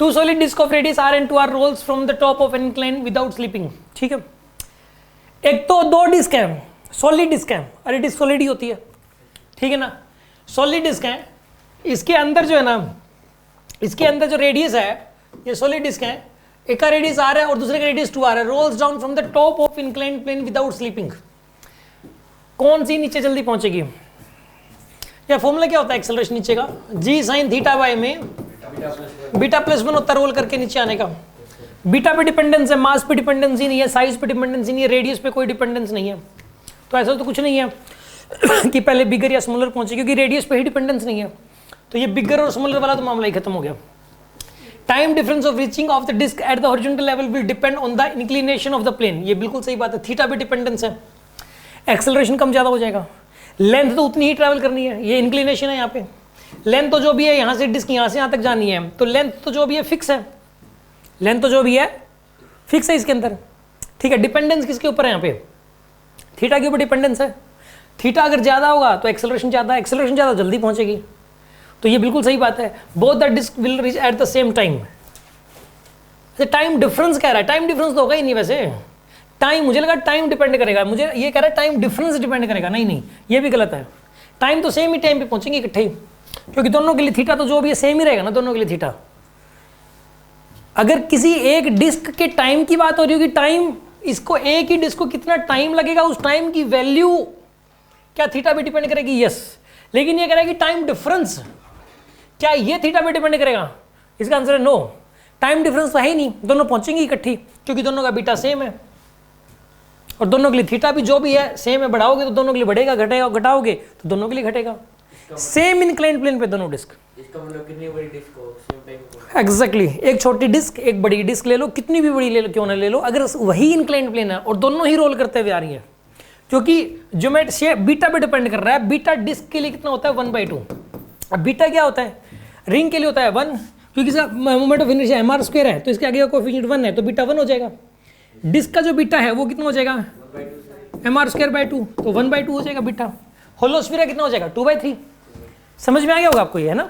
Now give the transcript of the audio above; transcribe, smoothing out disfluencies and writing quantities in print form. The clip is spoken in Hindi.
2 solid disc of radius r and 2r rolls from the top of an incline without slipping. ठीक है, एक तो 2 डिस्क है, सॉलिड डिस्क है, अरे डिस्क सॉलिड ही होती है, ठीक है ना, सॉलिड डिस्क है, इसके अंदर जो है ना, इसके अंदर जो रेडियस है, ये सॉलिड डिस्क है, एक का रेडियस r है और दूसरे का रेडियस 2r है, rolls down from the top of inclined plane without slipping. कौन सी नीचे जल्दी पहुंचेगी? या फॉर्मूला क्या होता है एक्सेलरेशन नीचे का? g sin थीटा बाय में बीटा प्लस 1 होता है रोल करके नीचे आने का. बीटा पे डिपेंडेंस है, मास पे डिपेंडेंसी नहीं है, साइज पे डिपेंडेंसी नहीं है, रेडियस पे कोई डिपेंडेंस नहीं है. तो ऐसा तो कुछ नहीं है कि पहले बिगर या स्मॉलर पहुंचे, क्योंकि रेडियस पे ही डिपेंडेंस नहीं है. तो ये बिगर और स्मॉलर वाला तो मामला ही खत्म हो गया. Time difference of reaching of the disc at the horizontal level will depend on the inclination of the plane. ये बिल्कुल सही बात है, थीटा पे डिपेंडेंस है, एक्सेलरेशन कम ज्यादा हो जाएगा. लेंथ तो उतनी ही ट्रैवल करनी है, ये इंक्लिनेशन है. यहाँ पे लेंथ तो जो भी है, यहाँ से डिस्क यहाँ से यहाँ तक जानी है, तो लेंथ तो जो भी है फिक्स है, लेंथ तो जो भी है फिक्स है इसके अंदर. ठीक है, डिपेंडेंस किसके ऊपर है? यहाँ पे थीटा के ऊपर डिपेंडेंस है. थीटा अगर ज्यादा होगा तो एक्सेलरेशन ज्यादा, एक्सेलरेशन ज्यादा जल्दी पहुंचेगी. तो ये बिल्कुल सही बात है. Both the disc will reach at the same time. Time difference कह रहा है, टाइम डिफरेंस तो होगा ही नहीं वैसे. टाइम, मुझे लगा टाइम डिपेंड करेगा, मुझे ये कह रहा है टाइम डिफरेंस डिपेंड करेगा. नहीं नहीं, ये भी गलत है. टाइम तो सेम ही टाइम पे पहुंचेंगे इकट्ठे ही, क्योंकि दोनों के लिए थीटा तो जो भी है सेम ही रहेगा ना, दोनों के लिए थीटा. अगर किसी एक डिस्क के टाइम की बात हो रही होगी, टाइम इसको एक ही डिस्क को कितना टाइम लगेगा, उस टाइम की वैल्यू क्या थीटा पे डिपेंड करेगी? यस. लेकिन ये कह रहा है कि टाइम डिफरेंस, क्या ये थीटा पे डिपेंड करेगा? इसका आंसर है नो. टाइम डिफरेंस तो है ही नहीं, दोनों पहुंचेंगे इकट्ठी, क्योंकि दोनों का बीटा सेम है और दोनों के लिए थीटा भी जो भी है सेम है. बढ़ाओगे तो दोनों के लिए बढ़ेगा, घटेगा, घटाओगे तो दोनों के लिए घटेगा. सेम इंक्लाइंड प्लेन पे दोनों डिस्क. इसका मतलब कितनी बड़ी डिस्क हो सेम टाइम को? एग्जैक्टली, एक छोटी डिस्क एक बड़ी डिस्क ले लो, कितनी भी बड़ी ले लो, क्यों ना ले लो, अगर वही इंक्लाइंड प्लेन है और दोनों ही रोल करते हुए आ रही है, क्योंकि ज्योमेट्री बीटा पे डिपेंड कर रहा है. बीटा डिस्क के लिए कितना होता है? 1/2. अब बीटा क्या होता है? रिंग के लिए होता है 1, क्योंकि moment of inertia MR square है, तो इसके आगे का कोएफिशिएंट 1 है, तो बीटा 1 हो जाएगा. डिस्क का जो बीटा है वो कितना हो जाएगा? mr स्क्वायर बाय 2, तो 1/2 हो जाएगा बीटा. होलोस्फीयर कितना हो जाएगा? 2/3. समझ में आ गया होगा आपको ये, है ना?